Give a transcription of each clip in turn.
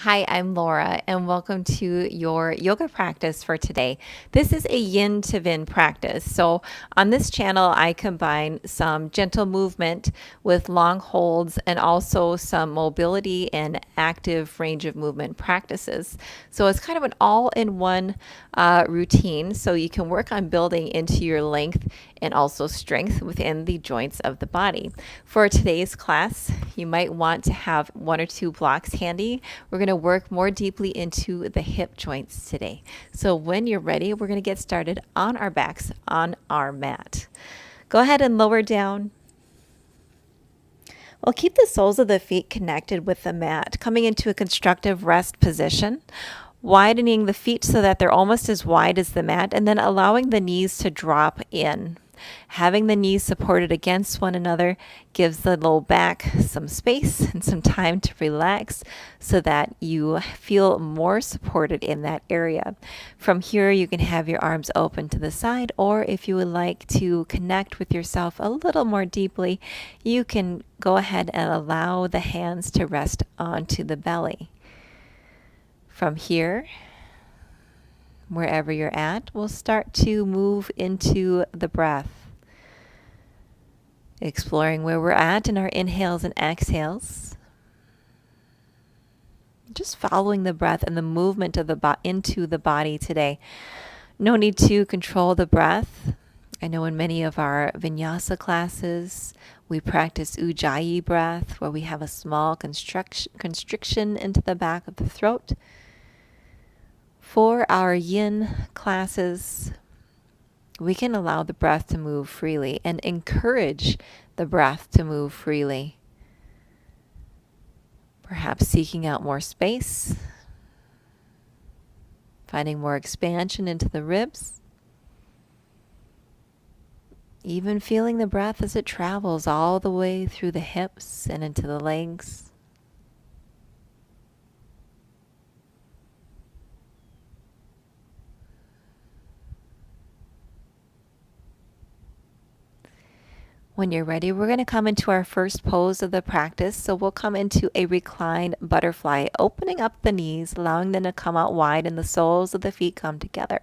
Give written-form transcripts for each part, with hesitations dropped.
Hi, I'm Laura, and welcome to your yoga practice for today. This is a yin to yin practice. So, on this channel, I combine some gentle movement with long holds and also some mobility and active range of movement practices. So, it's kind of an all in one routine. So, you can work on building into your length and also strength within the joints of the body. For today's class, you might want to have one or two blocks handy. We're going to work more deeply into the hip joints today. So when you're ready, we're going to get started on our backs on our mat. Go ahead and lower down. We'll keep the soles of the feet connected with the mat, coming into a constructive rest position, widening the feet so that they're almost as wide as the mat, and then allowing the knees to drop in. Having the knees supported against one another gives the low back some space and some time to relax so that you feel more supported in that area. From here, you can have your arms open to the side, or if you would like to connect with yourself a little more deeply, you can go ahead and allow the hands to rest onto the belly. From here, wherever you're at, we'll start to move into the breath, exploring where we're at in our inhales and exhales. Just following the breath and the movement of the into the body today. No need to control the breath. I know in many of our vinyasa classes, we practice ujjayi breath, where we have a small constriction into the back of the throat. For our yin classes, we can allow the breath to move freely and encourage the breath to move freely. Perhaps seeking out more space, finding more expansion into the ribs, even feeling the breath as it travels all the way through the hips and into the legs. When you're ready, we're going to come into our first pose of the practice. So we'll come into a reclined butterfly, opening up the knees, allowing them to come out wide, and the soles of the feet come together.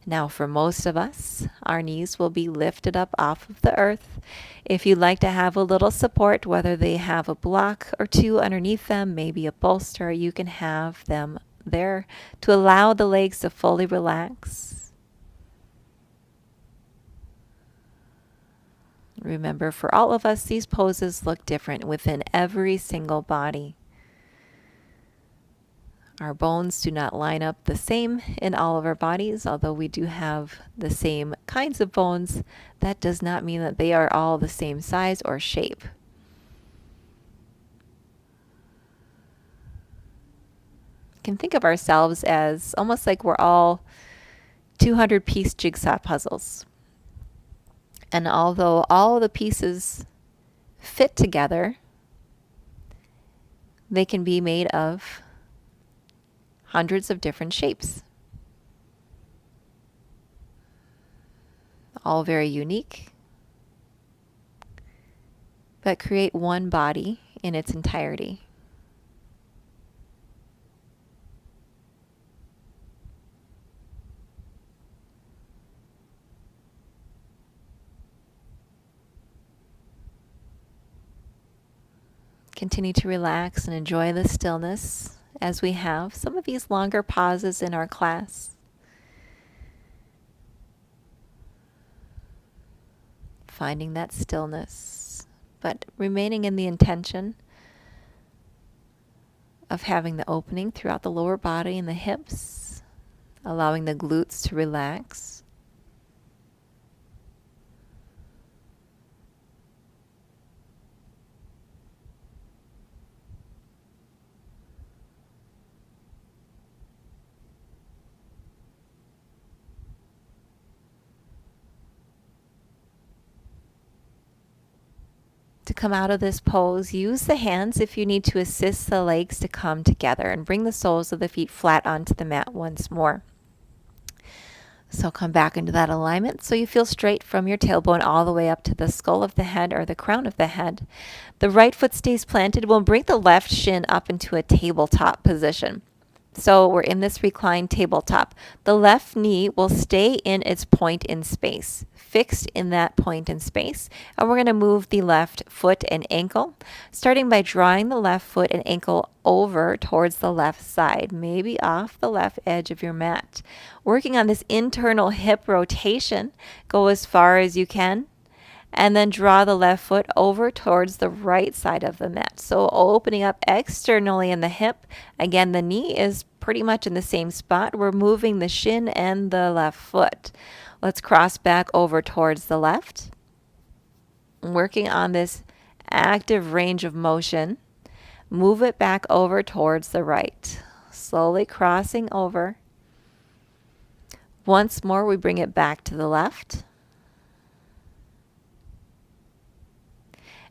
Now, for most of us, our knees will be lifted up off of the earth. If you'd like to have a little support, whether they have a block or two underneath them, maybe a bolster, you can have them there to allow the legs to fully relax. Remember, for all of us, these poses look different within every single body. Our bones do not line up the same in all of our bodies, although we do have the same kinds of bones. That does not mean that they are all the same size or shape. You can think of ourselves as almost like we're all 200-piece jigsaw puzzles. And although all the pieces fit together, they can be made of hundreds of different shapes. All very unique, but create one body in its entirety. Continue to relax and enjoy the stillness as we have some of these longer pauses in our class. Finding that stillness, but remaining in the intention of having the opening throughout the lower body and the hips, allowing the glutes to relax. To come out of this pose, use the hands if you need to assist the legs to come together, and bring the soles of the feet flat onto the mat once more. So come back into that alignment so you feel straight from your tailbone all the way up to the skull of the head or the crown of the head. The right foot stays planted. We'll bring the left shin up into a tabletop position. So we're in this reclined tabletop. The left knee will stay in its point in space, fixed in that point in space. And we're going to move the left foot and ankle, starting by drawing the left foot and ankle over towards the left side, maybe off the left edge of your mat. Working on this internal hip rotation, go as far as you can. And then draw the left foot over towards the right side of the mat. So opening up externally in the hip. Again, the knee is pretty much in the same spot. We're moving the shin and the left foot. Let's cross back over towards the left. Working on this active range of motion. Move it back over towards the right. Slowly crossing over. Once more, we bring it back to the left.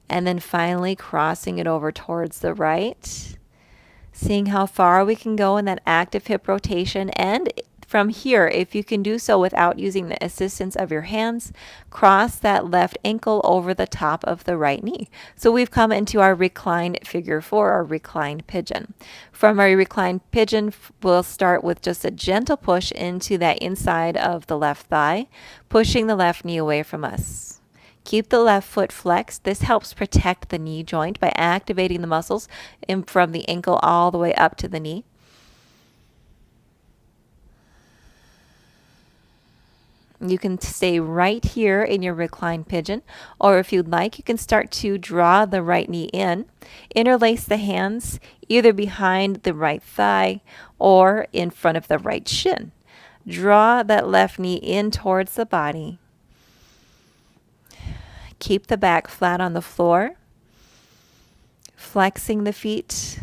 And then finally crossing it over towards the right. Seeing how far we can go in that active hip rotation. And from here, if you can do so without using the assistance of your hands, cross that left ankle over the top of the right knee. So we've come into our reclined figure 4, our reclined pigeon. From our reclined pigeon, we'll start with just a gentle push into that inside of the left thigh, pushing the left knee away from us. Keep the left foot flexed. This helps protect the knee joint by activating the muscles from the ankle all the way up to the knee. You can stay right here in your reclined pigeon, or if you'd like, you can start to draw the right knee in. Interlace the hands either behind the right thigh or in front of the right shin. Draw that left knee in towards the body. Keep the back flat on the floor, flexing the feet.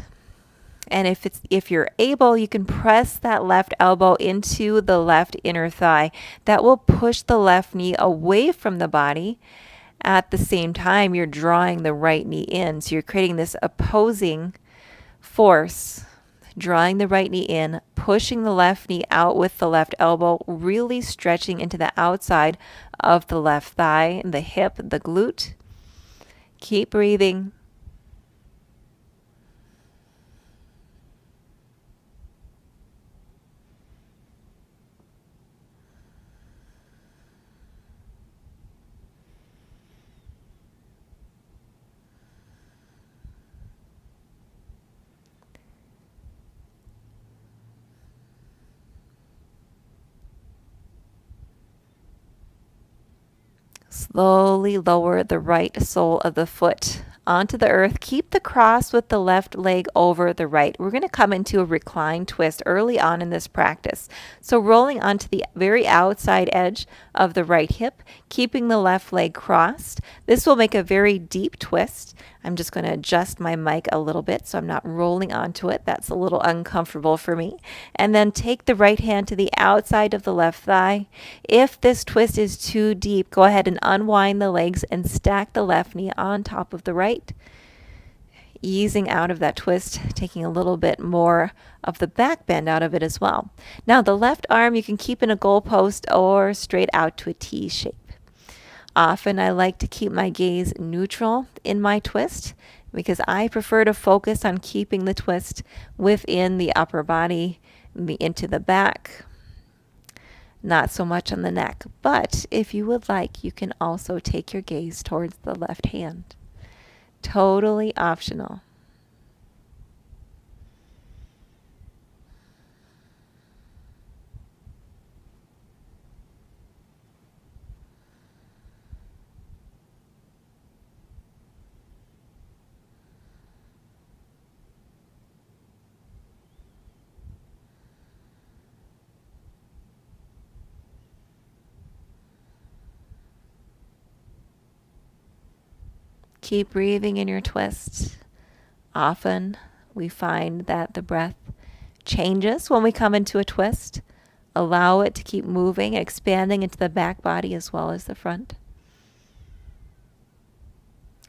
And if you're able, you can press that left elbow into the left inner thigh. That will push the left knee away from the body. At the same time, you're drawing the right knee in. So you're creating this opposing force, drawing the right knee in, pushing the left knee out with the left elbow, really stretching into the outside of the left thigh, the hip, the glute. Keep breathing. Slowly lower the right sole of the foot onto the earth. Keep the cross with the left leg over the right. We're going to come into a reclined twist early on in this practice. So rolling onto the very outside edge of the right hip, keeping the left leg crossed. This will make a very deep twist. I'm just going to adjust my mic a little bit so I'm not rolling onto it. That's a little uncomfortable for me. And then take the right hand to the outside of the left thigh. If this twist is too deep, go ahead and unwind the legs and stack the left knee on top of the right. Easing out of that twist, taking a little bit more of the back bend out of it as well. Now the left arm you can keep in a goalpost or straight out to a T shape. Often I like to keep my gaze neutral in my twist because I prefer to focus on keeping the twist within the upper body, into the back, not so much on the neck. But if you would like, you can also take your gaze towards the left hand. Totally optional. Keep breathing in your twist. Often we find that the breath changes when we come into a twist. Allow it to keep moving, expanding into the back body as well as the front.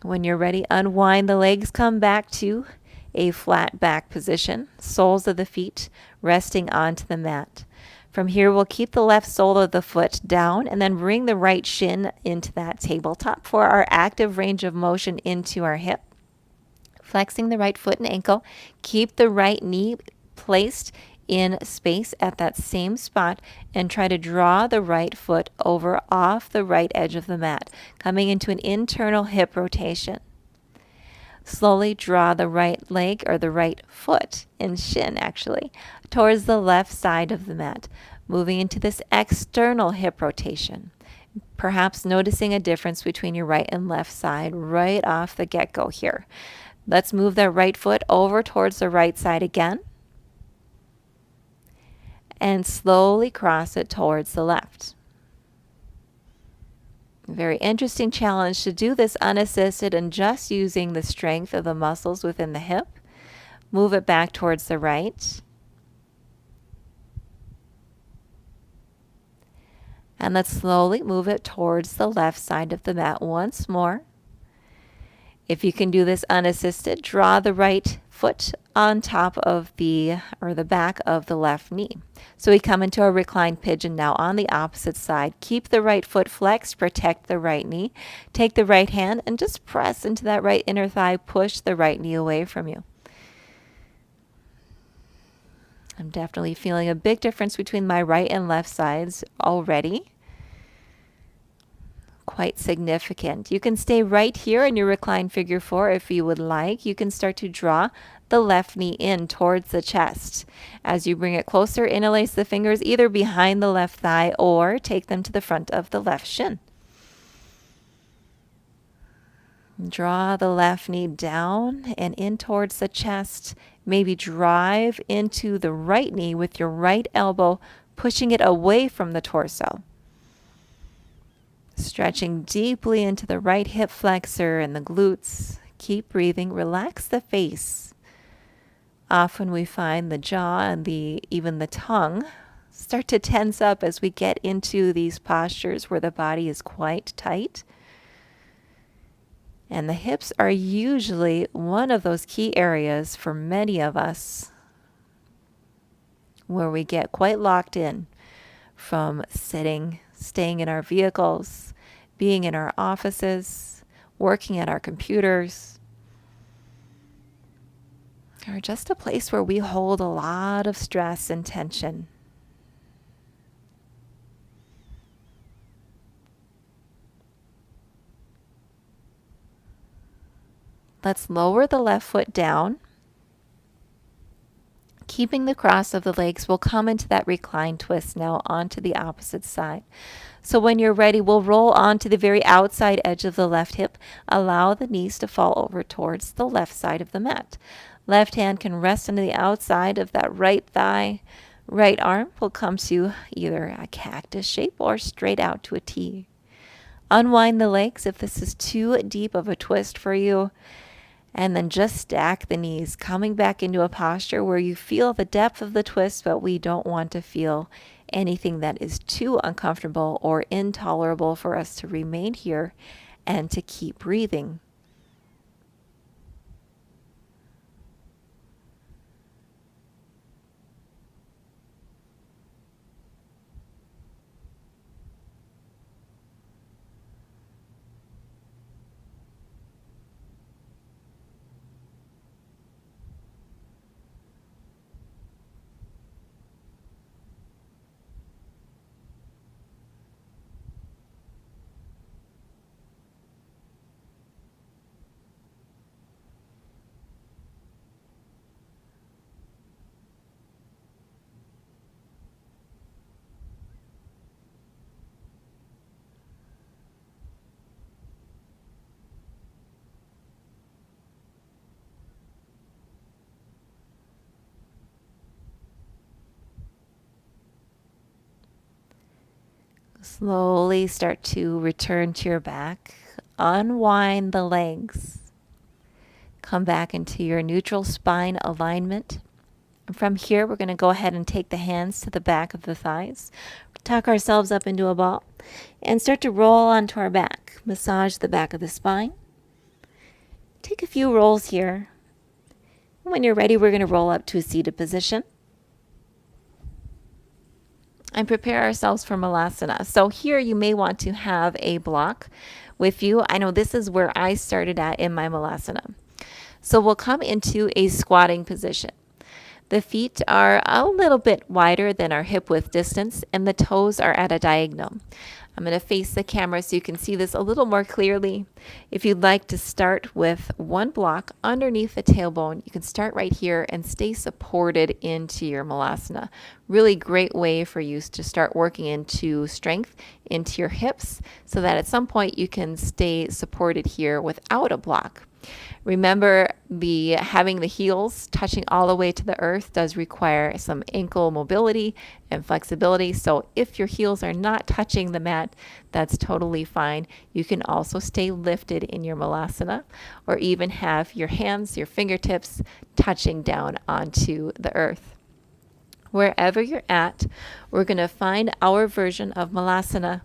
When you're ready, unwind the legs, come back to a flat back position, soles of the feet resting onto the mat. From here, we'll keep the left sole of the foot down and then bring the right shin into that tabletop for our active range of motion into our hip. Flexing the right foot and ankle, keep the right knee placed in space at that same spot and try to draw the right foot over off the right edge of the mat, coming into an internal hip rotation. Slowly draw the right leg or the right foot and shin actually towards the left side of the mat, moving into this external hip rotation. Perhaps noticing a difference between your right and left side right off the get-go here. Let's move that right foot over towards the right side again and slowly cross it towards the left. Very interesting challenge to do this unassisted and just using the strength of the muscles within the hip. Move it back towards the right. And let's slowly move it towards the left side of the mat once more. If you can do this unassisted, draw the right foot on top of the back of the left knee. So we come into a reclined pigeon now on the opposite side. Keep the right foot flexed, protect the right knee. Take the right hand and just press into that right inner thigh, push the right knee away from you. I'm definitely feeling a big difference between my right and left sides already. Quite significant. You can stay right here in your reclined figure 4 if you would like. You can start to draw the left knee in towards the chest. As you bring it closer, interlace the fingers either behind the left thigh or take them to the front of the left shin. Draw the left knee down and in towards the chest. Maybe drive into the right knee with your right elbow, pushing it away from the torso. Stretching deeply into the right hip flexor and the glutes. Keep breathing. Relax the face. Often we find the jaw and even the tongue start to tense up as we get into these postures where the body is quite tight. And the hips are usually one of those key areas for many of us where we get quite locked in from sitting, staying in our vehicles, being in our offices, working at our computers, or just a place where we hold a lot of stress and tension. Let's lower the left foot down. Keeping the cross of the legs, we'll come into that reclined twist now onto the opposite side. So when you're ready, we'll roll onto the very outside edge of the left hip. Allow the knees to fall over towards the left side of the mat. Left hand can rest on the outside of that right thigh. Right arm will come to either a cactus shape or straight out to a T. Unwind the legs if this is too deep of a twist for you. And then just stack the knees, coming back into a posture where you feel the depth of the twist, but we don't want to feel anything that is too uncomfortable or intolerable for us to remain here and to keep breathing. Slowly start to return to your back. Unwind the legs. Come back into your neutral spine alignment. And from here, we're going to go ahead and take the hands to the back of the thighs. Tuck ourselves up into a ball and start to roll onto our back. Massage the back of the spine. Take a few rolls here. When you're ready, we're going to roll up to a seated position. and prepare ourselves for malasana. So here you may want to have a block with you. I know this is where I started at in my malasana. So we'll come into a squatting position. The feet are a little bit wider than our hip width distance, and the toes are at a diagonal. I'm going to face the camera so you can see this a little more clearly. If you'd like to start with one block underneath the tailbone, you can start right here and stay supported into your malasana. Really great way for you to start working into strength into your hips so that at some point you can stay supported here without a block. Remember, having the heels touching all the way to the earth does require some ankle mobility and flexibility. So if your heels are not touching the mat, that's totally fine. You can also stay lifted in your malasana, or even have your hands, your fingertips touching down onto the earth. Wherever you're at, we're going to find our version of malasana.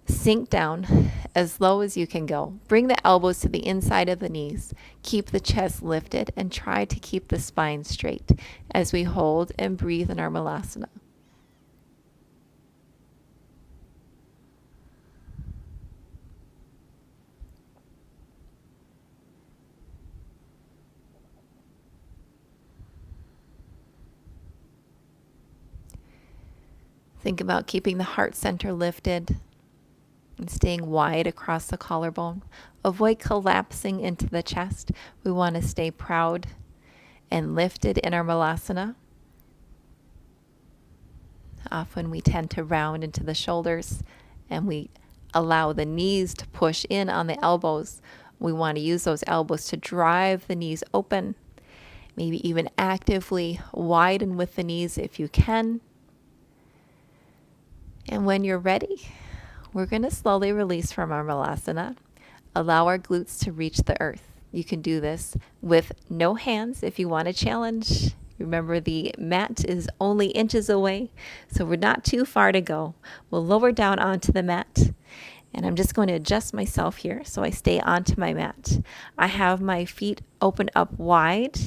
Sink down as low as you can go. Bring the elbows to the inside of the knees. Keep the chest lifted and try to keep the spine straight as we hold and breathe in our malasana. Think about keeping the heart center lifted and staying wide across the collarbone. Avoid collapsing into the chest. We want to stay proud and lifted in our malasana. Often we tend to round into the shoulders and we allow the knees to push in on the elbows. We want to use those elbows to drive the knees open. Maybe even actively widen with the knees if you can. And when you're ready, we're going to slowly release from our malasana. Allow our glutes to reach the earth. You can do this with no hands if you want a challenge. Remember, the mat is only inches away, so we're not too far to go. We'll lower down onto the mat, and I'm just going to adjust myself here so I stay onto my mat. I have my feet open up wide,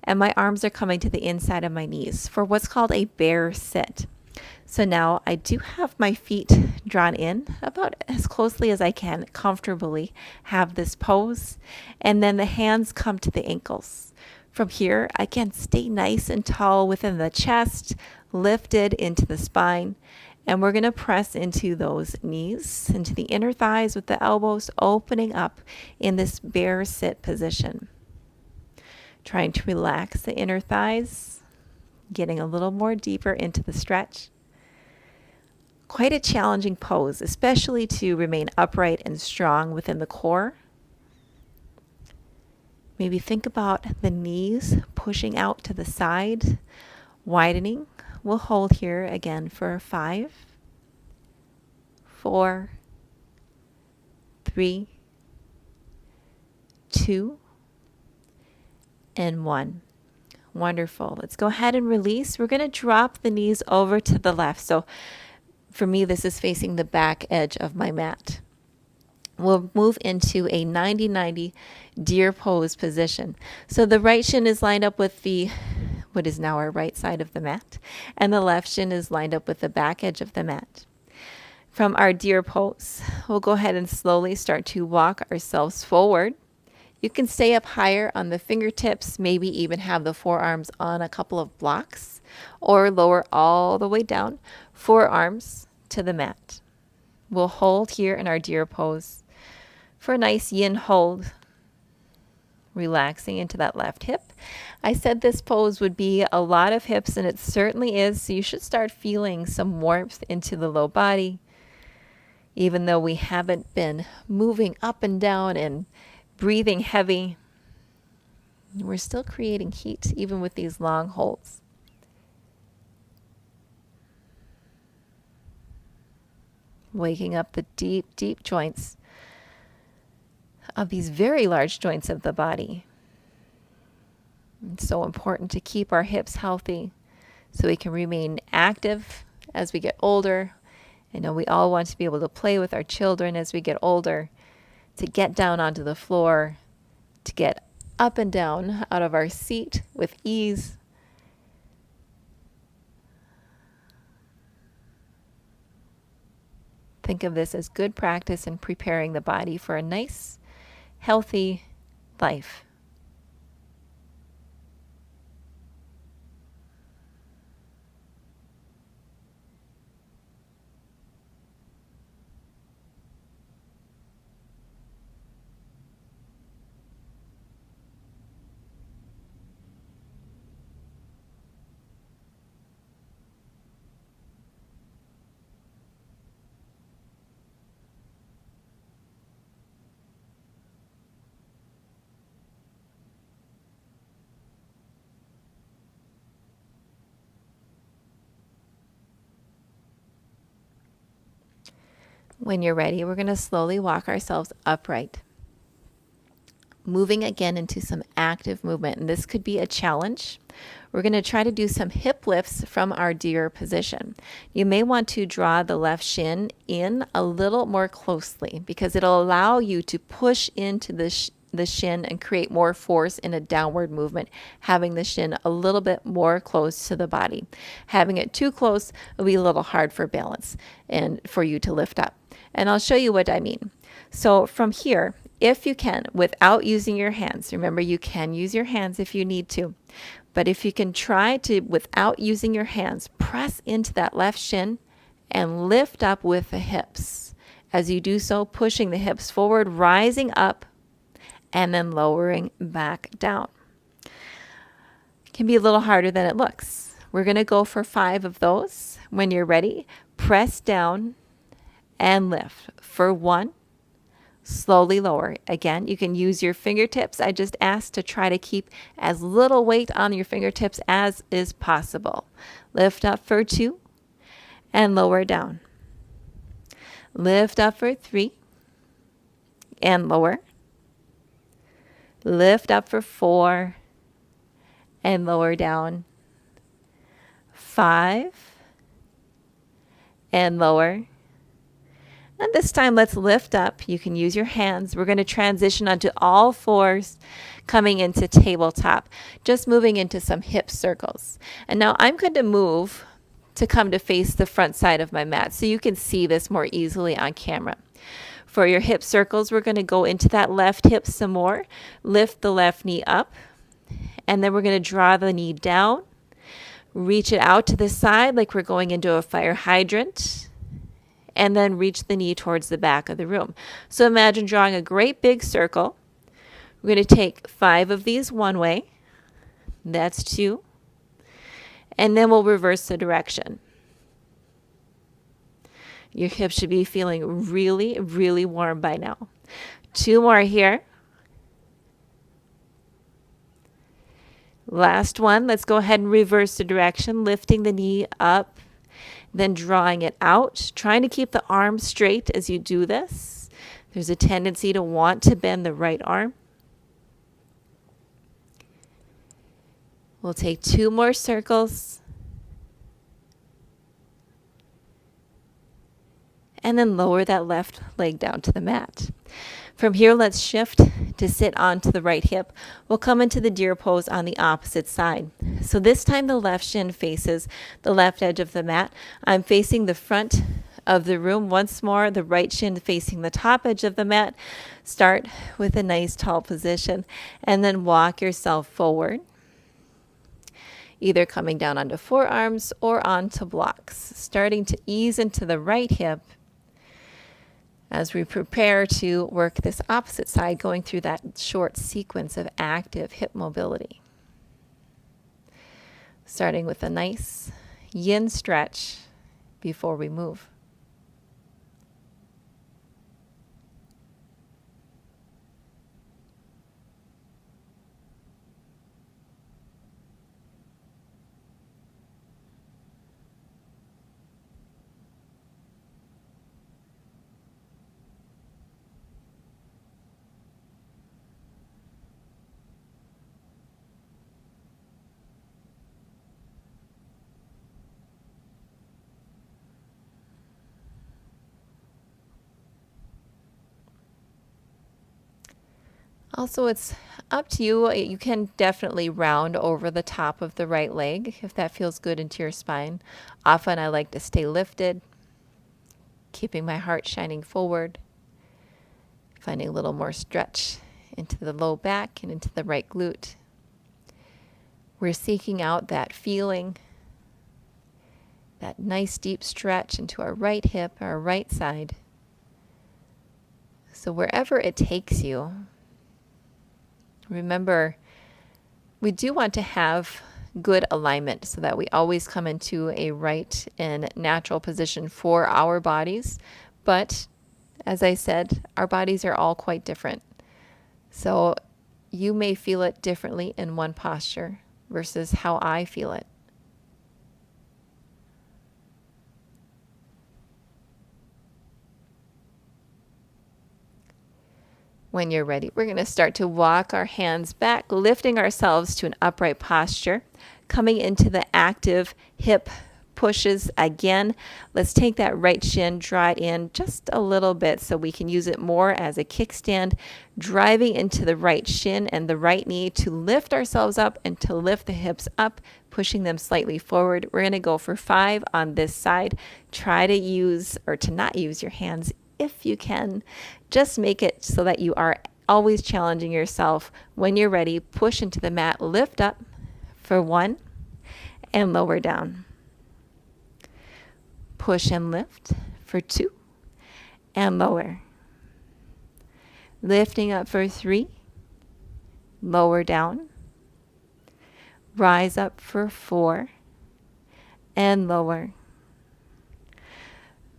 and my arms are coming to the inside of my knees for what's called a bear sit. So now I do have my feet drawn in about as closely as I can comfortably have this pose. And then the hands come to the ankles. From here, I can stay nice and tall within the chest, lifted into the spine. And we're going to press into those knees, into the inner thighs with the elbows opening up in this bear sit position. Trying to relax the inner thighs, getting a little more deeper into the stretch. Quite a challenging pose, especially to remain upright and strong within the core. Maybe think about the knees pushing out to the side, widening. We'll hold here again for 5, 4, 3, 2, and 1. Wonderful. Let's go ahead and release. We're going to drop the knees over to the left. So for me, this is facing the back edge of my mat. We'll move into a 90-90 deer pose position. So the right shin is lined up with what is now our right side of the mat, and the left shin is lined up with the back edge of the mat. From our deer pose, we'll go ahead and slowly start to walk ourselves forward. You can stay up higher on the fingertips, maybe even have the forearms on a couple of blocks, or lower all the way down, forearms to the mat. We'll hold here in our deer pose for a nice yin hold, relaxing into that left hip. I said this pose would be a lot of hips, and it certainly is, so you should start feeling some warmth into the low body. Even though we haven't been moving up and down and breathing heavy, we're still creating heat even with these long holds. Waking up the deep, deep joints of these very large joints of the body. It's so important to keep our hips healthy so we can remain active as we get older. I know we all want to be able to play with our children as we get older, to get down onto the floor, to get up and down out of our seat with ease. Think of this as good practice in preparing the body for a nice, healthy life. When you're ready, we're going to slowly walk ourselves upright, moving again into some active movement. And this could be a challenge. We're going to try to do some hip lifts from our deer position. You may want to draw the left shin in a little more closely because it'll allow you to push into the shin and create more force in a downward movement, having the shin a little bit more close to the body. Having it too close will be a little hard for balance and for you to lift up. And I'll show you what I mean. So from here, if you can, without using your hands, remember you can use your hands if you need to, but if you can try to, without using your hands, press into that left shin and lift up with the hips. As you do so, pushing the hips forward, rising up, and then lowering back down. It can be a little harder than it looks. We're going to go for 5 of those. When you're ready, press down and lift. For 1, slowly lower. Again, you can use your fingertips. I just ask to try to keep as little weight on your fingertips as is possible. Lift up for 2 and lower down. Lift up for 3 and lower. Lift up for 4 and lower down. 5 and lower. And this time, let's lift up. You can use your hands. We're going to transition onto all 4s, coming into tabletop, just moving into some hip circles. And now I'm going to move to come to face the front side of my mat so you can see this more easily on camera. For your hip circles, we're going to go into that left hip some more. Lift the left knee up, and then we're going to draw the knee down. Reach it out to the side like we're going into a fire hydrant, and then reach the knee towards the back of the room. So imagine drawing a great big circle. We're going to take 5 of these one way. That's 2. And then we'll reverse the direction. Your hips should be feeling really, really warm by now. 2 more here. Last one. Let's go ahead and reverse the direction, lifting the knee up, then drawing it out, trying to keep the arm straight as you do this. There's a tendency to want to bend the right arm. We'll take 2 more circles. And then lower that left leg down to the mat. From here, let's shift to sit onto the right hip. We'll come into the deer pose on the opposite side. So this time the left shin faces the left edge of the mat. I'm facing the front of the room once more, the right shin facing the top edge of the mat. Start with a nice tall position and then walk yourself forward, either coming down onto forearms or onto blocks, starting to ease into the right hip as we prepare to work this opposite side, going through that short sequence of active hip mobility. Starting with a nice yin stretch before we move. Also, it's up to you. You can definitely round over the top of the right leg if that feels good into your spine. Often I like to stay lifted. keeping my heart shining forward, finding a little more stretch into the low back and into the right glute. We're seeking out that feeling, that nice deep stretch into our right hip, our right side. So wherever it takes you, remember, we do want to have good alignment so that we always come into a right and natural position for our bodies. But as I said, our bodies are all quite different. So you may feel it differently in one posture versus how I feel it. When you're ready, we're going to start to walk our hands back, lifting ourselves to an upright posture, coming into the active hip pushes again. Let's take that right shin, draw it in just a little bit so we can use it more as a kickstand, driving into the right shin and the right knee to lift ourselves up and to lift the hips up, pushing them slightly forward. We're going to go for 5 on this side. Try to use or to not use your hands if you can. Just make it so that you are always challenging yourself. When you're ready, push into the mat, lift up for 1 and lower down. Push and lift for 2 and lower. Lifting up for 3, lower down. Rise up for 4 and lower.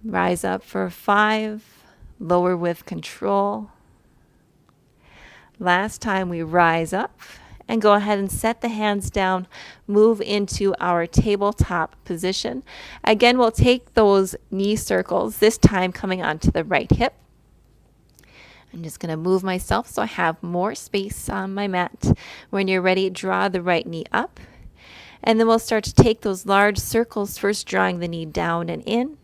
Rise up for 5, lower with control. Last time we rise up and go ahead and set the hands down, move into our tabletop position. Again, we'll take those knee circles, this time coming onto the right hip. I'm just going to move myself so I have more space on my mat. When you're ready, draw the right knee up. And then we'll start to take those large circles, first drawing the knee down and in,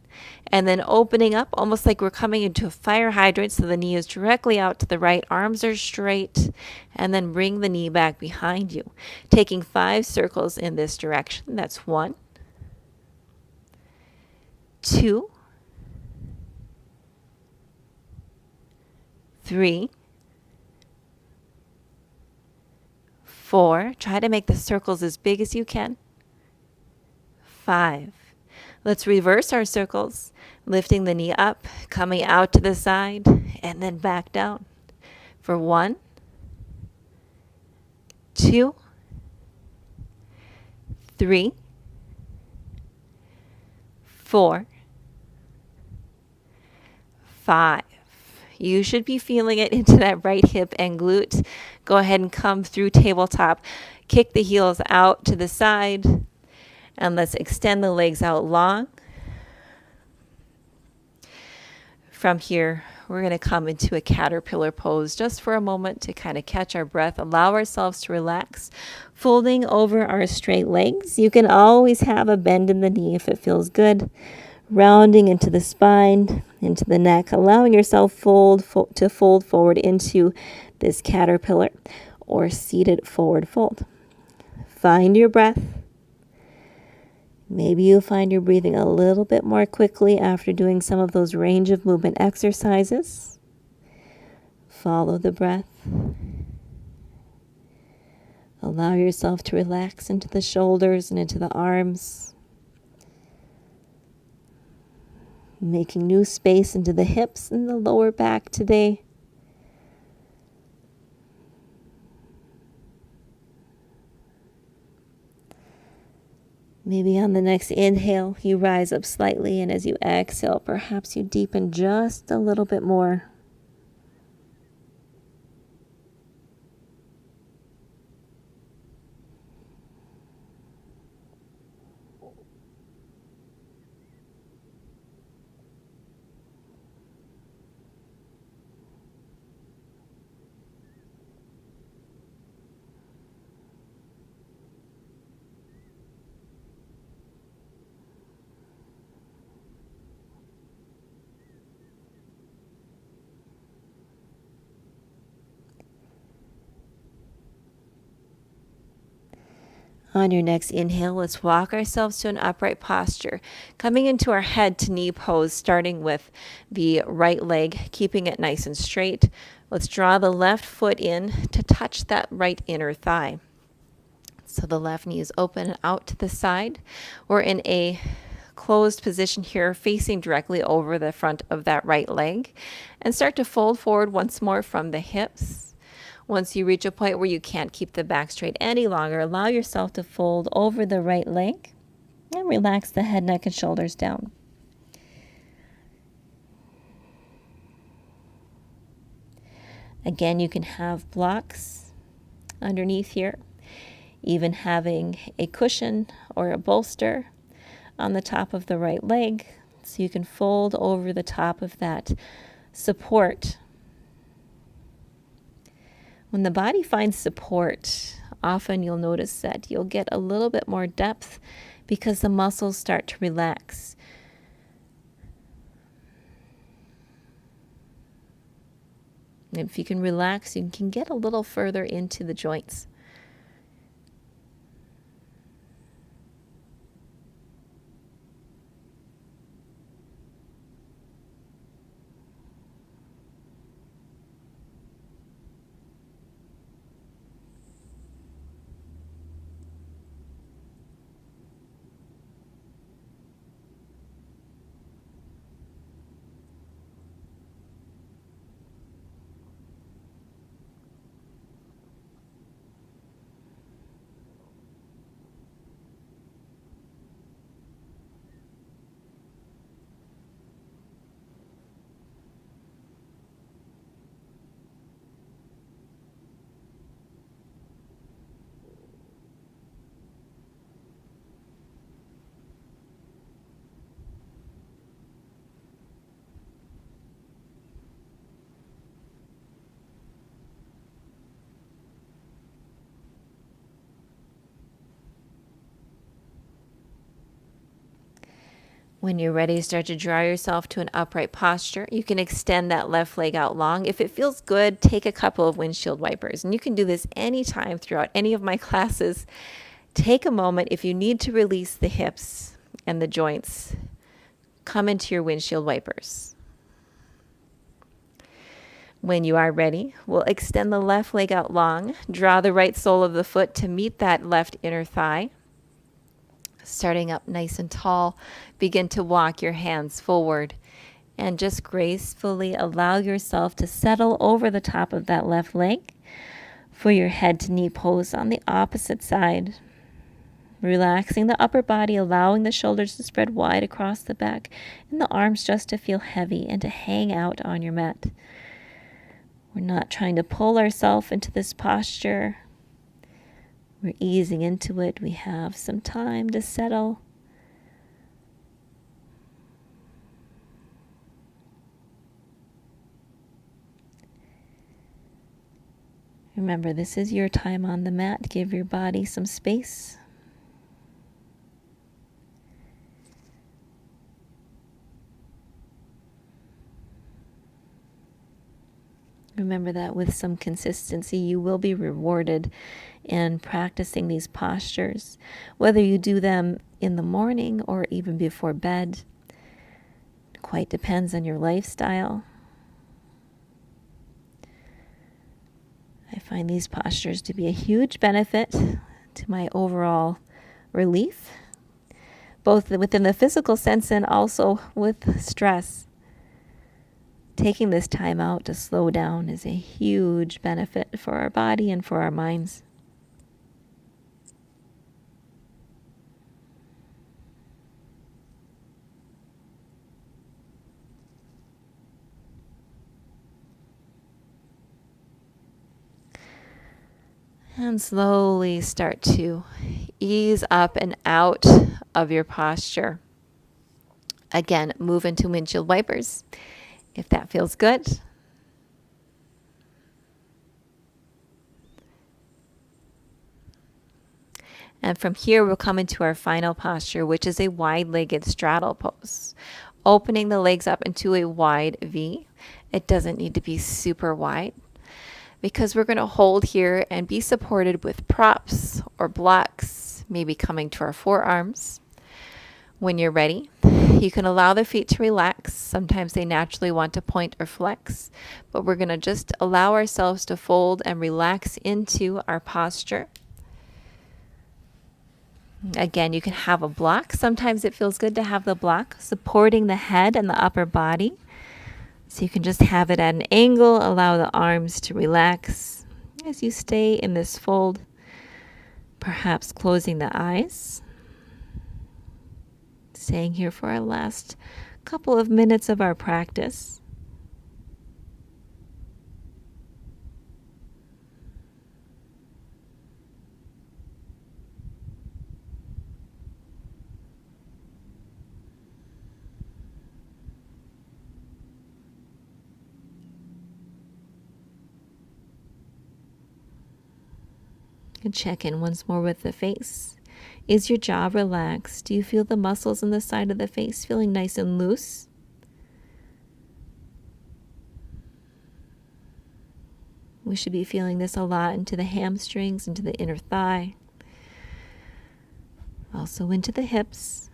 and then opening up almost like we're coming into a fire hydrant, so the knee is directly out to the right, arms are straight, and then bring the knee back behind you. Taking 5 circles in this direction. That's 1, 2, 3, 4. Try to make the circles as big as you can. 5. Let's reverse our circles, lifting the knee up, coming out to the side, and then back down. For 1, 2, 3, 4, 5. You should be feeling it into that right hip and glute. Go ahead and come through tabletop. Kick the heels out to the side. And let's extend the legs out long. From here, we're going to come into a caterpillar pose just for a moment to kind of catch our breath, allow ourselves to relax, folding over our straight legs. You can always have a bend in the knee if it feels good, rounding into the spine, into the neck, allowing yourself to fold forward into this caterpillar or seated forward fold. Find your breath. Maybe you find you're breathing a little bit more quickly after doing some of those range of movement exercises. Follow the breath. Allow yourself to relax into the shoulders and into the arms. Making new space into the hips and the lower back today. Maybe on the next inhale, you rise up slightly, and as you exhale, perhaps you deepen just a little bit more. On your next inhale, let's walk ourselves to an upright posture, coming into our head to knee pose, starting with the right leg, keeping it nice and straight. Let's draw the left foot in to touch that right inner thigh. So the left knee is open and out to the side. We're in a closed position here, facing directly over the front of that right leg, and start to fold forward once more from the hips. Once you reach a point where you can't keep the back straight any longer, allow yourself to fold over the right leg and relax the head, neck, and shoulders down. Again, you can have blocks underneath here, even having a cushion or a bolster on the top of the right leg, so you can fold over the top of that support. When the body finds support, often you'll notice that you'll get a little bit more depth because the muscles start to relax. And if you can relax, you can get a little further into the joints. When you're ready, start to draw yourself to an upright posture. You can extend that left leg out long. If it feels good, take a couple of windshield wipers. And you can do this anytime throughout any of my classes. Take a moment. If you need to release the hips and the joints, come into your windshield wipers. When you are ready, we'll extend the left leg out long. Draw the right sole of the foot to meet that left inner thigh. Starting up nice and tall, begin to walk your hands forward and just gracefully allow yourself to settle over the top of that left leg for your head to knee pose on the opposite side. Relaxing the upper body, allowing the shoulders to spread wide across the back and the arms just to feel heavy and to hang out on your mat. We're not trying to pull ourselves into this posture. We're easing into it. We have some time to settle. Remember, this is your time on the mat. Give your body some space. Remember that with some consistency, you will be rewarded in practicing these postures, whether you do them in the morning or even before bed. It quite depends on your lifestyle. I find these postures to be a huge benefit to my overall relief, both within the physical sense and also with stress. Taking this time out to slow down is a huge benefit for our body and for our minds. And slowly start to ease up and out of your posture. Again, move into windshield wipers if that feels good. And from here, we'll come into our final posture, which is a wide-legged straddle pose. Opening the legs up into a wide V. It doesn't need to be super wide, because we're going to hold here and be supported with props or blocks, maybe coming to our forearms. When you're ready, you can allow the feet to relax. Sometimes they naturally want to point or flex, but we're going to just allow ourselves to fold and relax into our posture. Again, you can have a block. Sometimes it feels good to have the block supporting the head and the upper body. So you can just have it at an angle, allow the arms to relax as you stay in this fold, perhaps closing the eyes. Staying here for our last couple of minutes of our practice. And check in once more with the face. Is your jaw relaxed? Do you feel the muscles in the side of the face feeling nice and loose? We should be feeling this a lot into the hamstrings, into the inner thigh, also into the hips.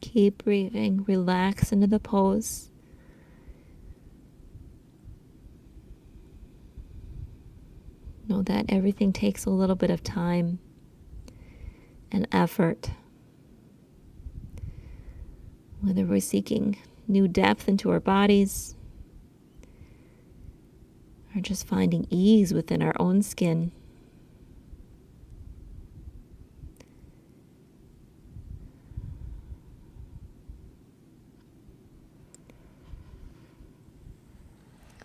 Keep breathing, relax into the pose. Know that everything takes a little bit of time and effort. Whether we're seeking new depth into our bodies or just finding ease within our own skin.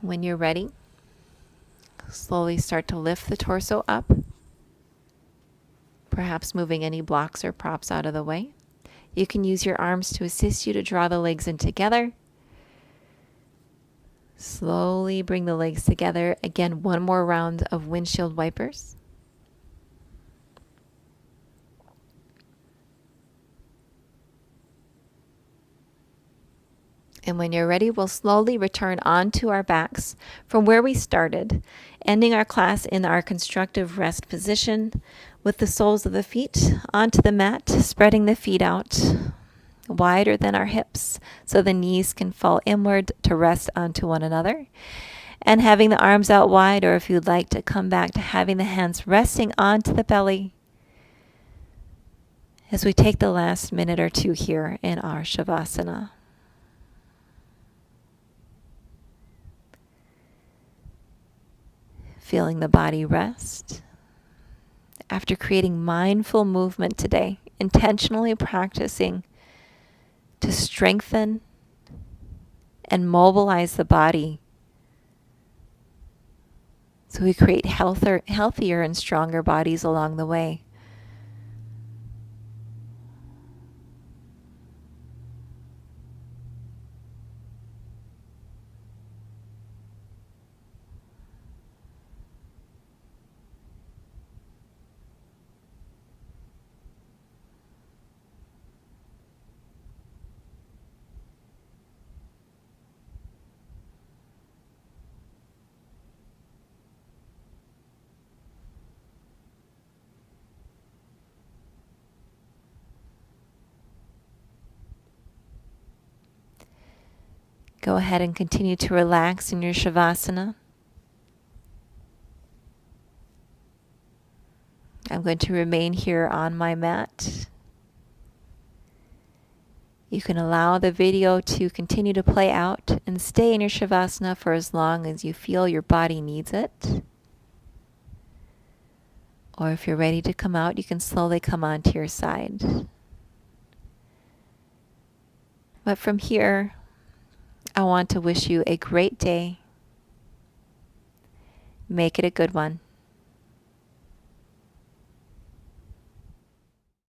When you're ready, slowly start to lift the torso up, perhaps moving any blocks or props out of the way. You can use your arms to assist you to draw the legs in together. Slowly bring the legs together. Again, one more round of windshield wipers. And when you're ready, we'll slowly return onto our backs from where we started, ending our class in our constructive rest position with the soles of the feet onto the mat, spreading the feet out wider than our hips so the knees can fall inward to rest onto one another. And having the arms out wide, or if you'd like to come back to having the hands resting onto the belly as we take the last minute or two here in our Shavasana. Feeling the body rest. After creating mindful movement today, intentionally practicing to strengthen and mobilize the body so we create healthier and stronger bodies along the way. Go ahead and continue to relax in your Shavasana. I'm going to remain here on my mat. You can allow the video to continue to play out and stay in your Shavasana for as long as you feel your body needs it. Or if you're ready to come out, you can slowly come onto your side. But from here, I want to wish you a great day. Make it a good one.